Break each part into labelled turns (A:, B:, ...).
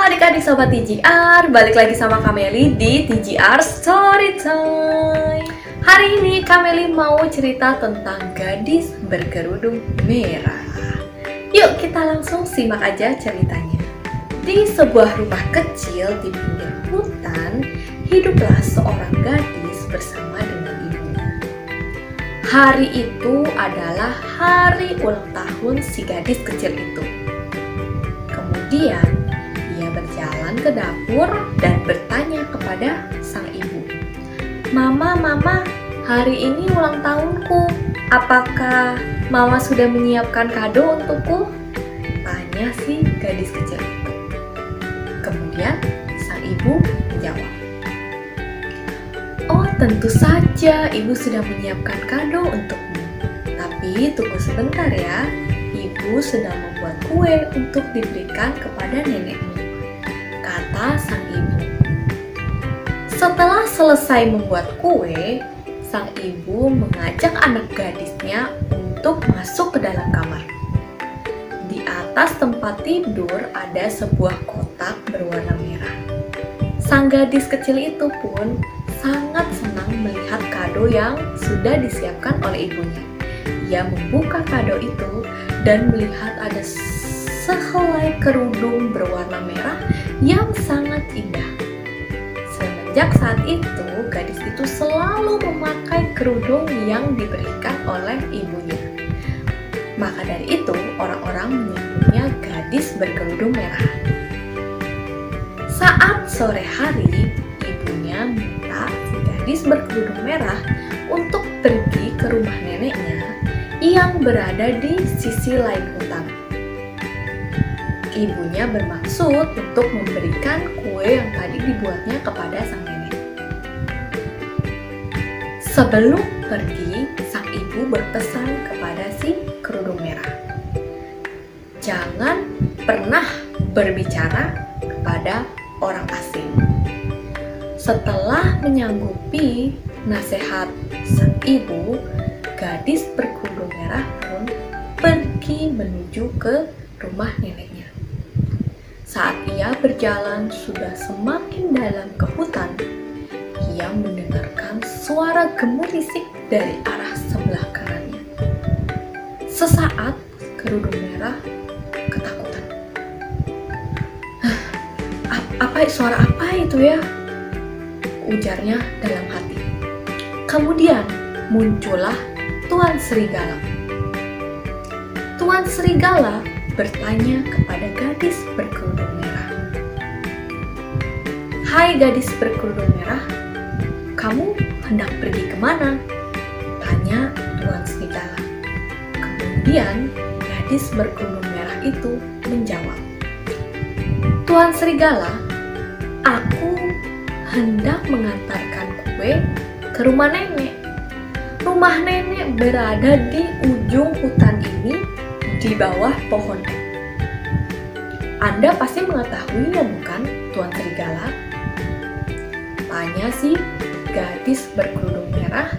A: adik-adik sobat TGR, balik lagi sama Kameli di TGR Storytime. Hari ini Kameli mau cerita tentang gadis berkerudung merah. Yuk kita langsung simak aja ceritanya. Di sebuah rumah kecil di pinggir hutan, hiduplah seorang gadis bersama dengan ibunya. Hari itu adalah hari ulang tahun si gadis kecil itu. Kemudian ia berjalan ke dapur dan bertanya kepada sang ibu, "Mama, hari ini ulang tahunku. Apakah Mama sudah menyiapkan kado untukku?" Tanya si gadis kecil itu. Kemudian sang ibu menjawab, "Oh, tentu saja ibu sudah menyiapkan kado untukmu. Tapi tunggu sebentar ya. Ibu sedang membuat kue untuk diberikan kepada nenekmu," kata sang ibu. Setelah selesai membuat kue, sang ibu mengajak anak gadisnya untuk masuk ke dalam kamar. Di atas tempat tidur ada sebuah kotak berwarna merah. Sang gadis kecil itu pun sangat senang melihat kado yang sudah disiapkan oleh ibunya. Ia membuka kado itu dan melihat ada sehelai kerudung berwarna merah yang sangat indah. Semenjak saat itu, gadis itu selalu memakai kerudung yang diberikan oleh ibunya. Maka dari itu, orang-orang menyebutnya gadis berkerudung merah. Saat sore hari, ibunya minta si gadis berkerudung merah untuk pergi ke rumah neneknya yang berada di sisi lain hutan. Ibunya bermaksud untuk memberikan kue yang tadi dibuatnya kepada sang nenek. Sebelum pergi, sang ibu berpesan kepada si kerudung merah, "Jangan pernah berbicara kepada orang asing." Setelah menyanggupi nasihat sang ibu, gadis berkerudung merah pun pergi menuju ke rumah neneknya. Saat ia berjalan sudah semakin dalam ke hutan, ia mendengarkan suara gemerisik dari arah sebelah kanannya. Sesaat, kerudung merah ketakutan. Suara apa itu ya?" ujarnya dalam hati. Kemudian muncullah Tuan Serigala. Tuan Serigala bertanya kepada gadis berkerudung merah, "Hai gadis berkerudung merah, kamu hendak pergi kemana?" tanya Tuan Serigala. Kemudian gadis berkerudung merah itu menjawab, "Tuan Serigala, aku hendak mengantarkan kue ke rumah nenek. Rumah nenek berada di ujung hutan ini, di bawah pohon." "Anda pasti mengetahuinya, bukan, Tuan Serigala?" tanya si gadis berkerudung merah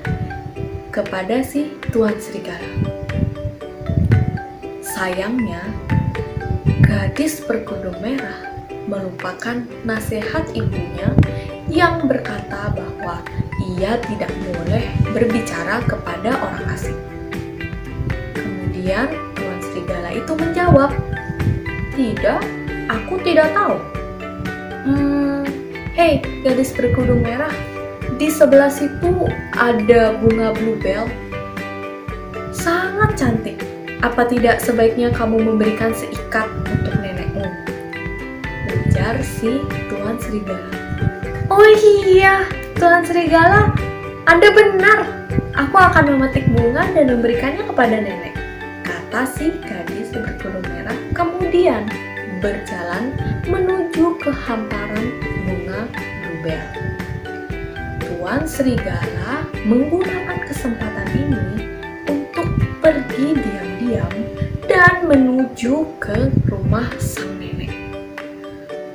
A: kepada si Tuan Serigala. Sayangnya, gadis berkerudung merah melupakan nasihat ibunya yang berkata bahwa ia tidak boleh berbicara kepada orang asing. Kemudian Tuan Serigala itu menjawab, "Tidak, aku tidak tahu." Hei gadis berkerudung merah, di sebelah situ ada bunga bluebell. Sangat cantik. Apa tidak sebaiknya kamu memberikan seikat untuk nenekmu?" ujar si Tuan Serigala. "Oh iya, Tuan Serigala, Anda benar. Aku akan memetik bunga dan memberikannya kepada nenek," kata si gadis berkerudung merah, kemudian berjalan menuju ke hamparan bunga bluebell. Tuan Serigala menggunakan kesempatan ini untuk pergi diam-diam dan menuju ke rumah sang nenek.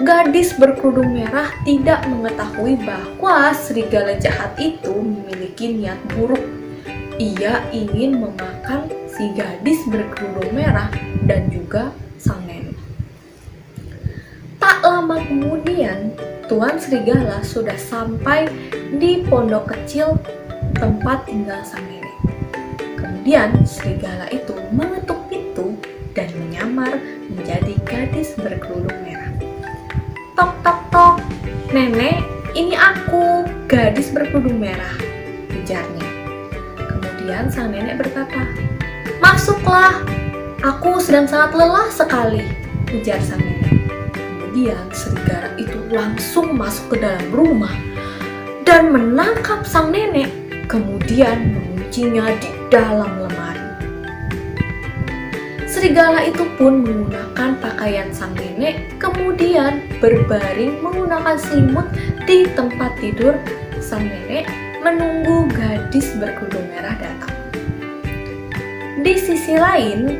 A: Gadis berkerudung merah tidak mengetahui bahwa serigala jahat itu memiliki niat buruk. Ia ingin memakan si gadis berkerudung merah dan juga sang nenek. Tak lama lama kemudian, Tuan Serigala sudah sampai di pondok kecil tempat tinggal sang nenek. Kemudian serigala itu mengetuk pintu dan menyamar menjadi gadis berkerudung merah. Tok tok tok, nenek, ini aku, gadis berkerudung merah, ujarnya. Kemudian sang nenek berkata, masuklah, aku sedang sangat lelah sekali, ujar sang nenek. Kemudian serigala itu langsung masuk ke dalam rumah dan menangkap sang nenek, kemudian menguncinya di dalam lemari. Serigala itu pun menggunakan pakaian sang nenek, kemudian berbaring menggunakan selimut di tempat tidur sang nenek, menunggu gadis berkerudung merah datang. Di sisi lain,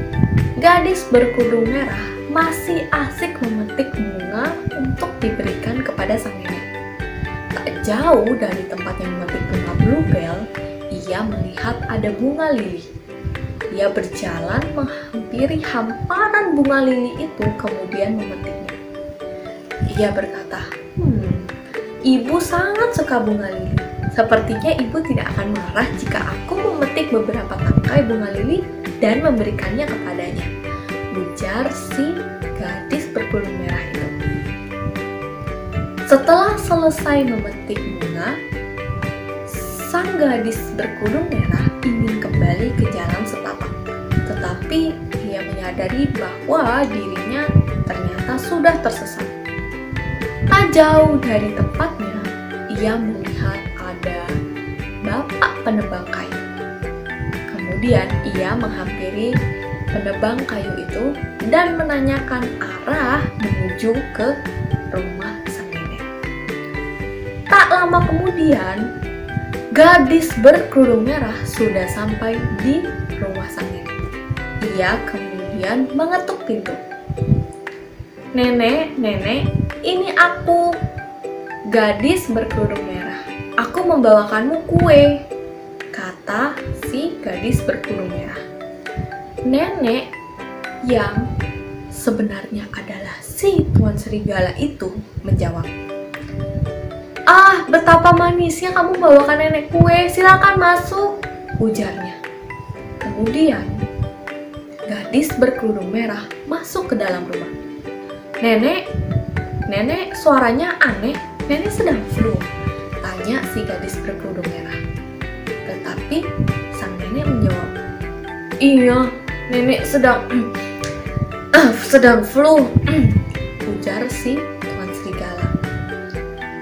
A: gadis berkerudung merah masih asik memetik bunga untuk diberikan kepada sang nenek. Tak jauh dari tempatnya memetik bunga bluebell, ia melihat ada bunga lili. Ia berjalan menghampiri hamparan bunga lili itu, kemudian memetiknya. Ia berkata, ibu sangat suka bunga lili. Sepertinya ibu tidak akan marah jika aku memetik beberapa tangkai bunga lili dan memberikannya kepadanya, ujar si gadis berkerudung merah itu. Setelah selesai memetik bunga, sang gadis berkerudung merah ingin kembali ke jalan setapak. Tetapi ia menyadari bahwa dirinya ternyata sudah tersesat. Tak jauh dari tempatnya, ia melihat ada bapak penebang kayu. Kemudian ia menghampiri penebang kayu itu dan menanyakan arah menuju ke rumah sang nenek. Tak lama kemudian, gadis berkerudung merah sudah sampai di rumah sang nenek. Ia kemudian mengetuk pintu. Nenek, nenek, ini aku, gadis berkerudung merah. Aku membawakanmu kue, kata si gadis berkerudung merah. Nenek yang sebenarnya adalah si Tuan Serigala itu menjawab, ah, betapa manisnya kamu bawakan nenek kue, silakan masuk, ujarnya. Kemudian gadis berkerudung merah masuk ke dalam rumah. Nenek, nenek, suaranya aneh, nenek sedang flu, tanya si gadis berkerudung merah. Tetapi sang nenek menjawab, iya, nenek sedang flu, ujar si Tuan Serigala.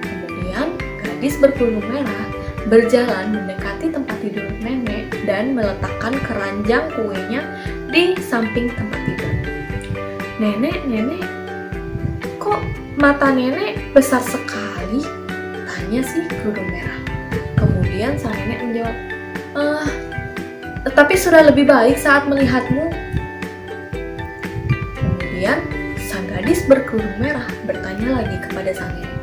A: Kemudian gadis berkerudung merah berjalan mendekati tempat tidur nenek dan meletakkan keranjang kuenya di samping tempat tidur. Nenek, nenek, kok mata nenek besar sekali? Tanya si kerudung merah. Kemudian sang nenek menjawab, tetapi sudah lebih baik saat melihatmu. Kemudian sang gadis berkerudung merah bertanya lagi kepada sang nenek.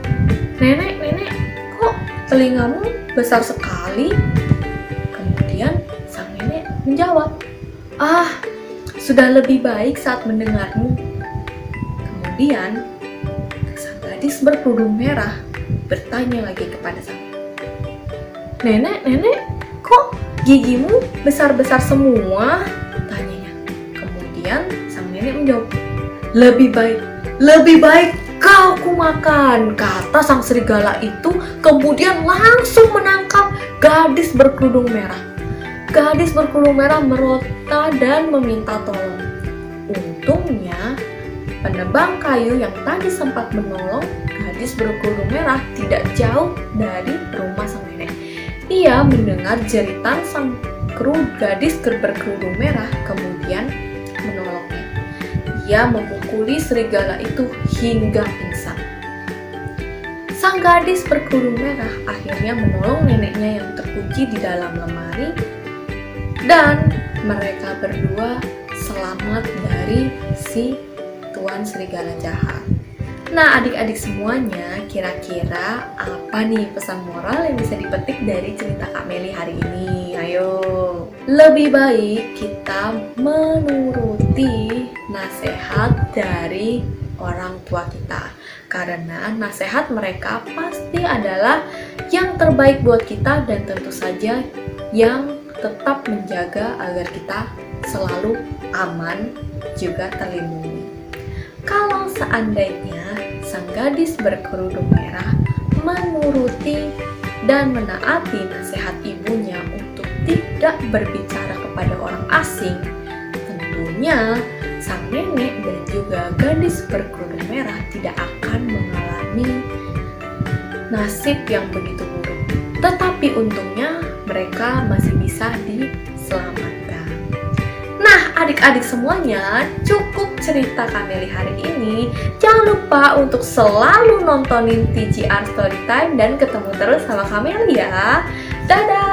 A: Nenek, nenek, kok telingamu besar sekali? Kemudian sang nenek menjawab, sudah lebih baik saat mendengarmu. Kemudian sang gadis berkerudung merah bertanya lagi kepada sang nenek. Nenek, nenek, kok gigimu besar-besar semua? Tanyanya. Kemudian sang nenek menjawab, lebih baik kau kumakan, kata sang serigala itu, kemudian langsung menangkap gadis berkerudung merah. Gadis berkerudung merah merota dan meminta tolong. Untungnya, penebang kayu yang tadi sempat menolong gadis berkerudung merah tidak jauh dari rumah sang nenek. Ia mendengar jeritan sang gadis berkerudung merah, kemudian menolongnya. Ia memukuli serigala itu hingga pingsan. Sang gadis berkerudung merah akhirnya menolong neneknya yang terkunci di dalam lemari, dan mereka berdua selamat dari si Tuan Serigala jahat. Nah, adik-adik semuanya, kira-kira apa nih pesan moral yang bisa dipetik dari cerita Kak Meli hari ini? Ayo, lebih baik kita menuruti nasihat dari orang tua kita, karena nasihat mereka pasti adalah yang terbaik buat kita dan tentu saja yang tetap menjaga agar kita selalu aman juga terlindungi. Kalau seandainya sang gadis berkerudung merah menuruti dan menaati nasihat ibunya untuk tidak berbicara kepada orang asing, tentunya sang nenek dan juga gadis berkerudung merah tidak akan mengalami nasib yang begitu buruk. Tetapi untungnya mereka masih bisa diselamatkan. Nah, adik-adik semuanya, cukup cerita Kameli hari ini. Jangan lupa untuk selalu nontonin TGR Storytime dan ketemu terus sama Kameli ya. Dadah!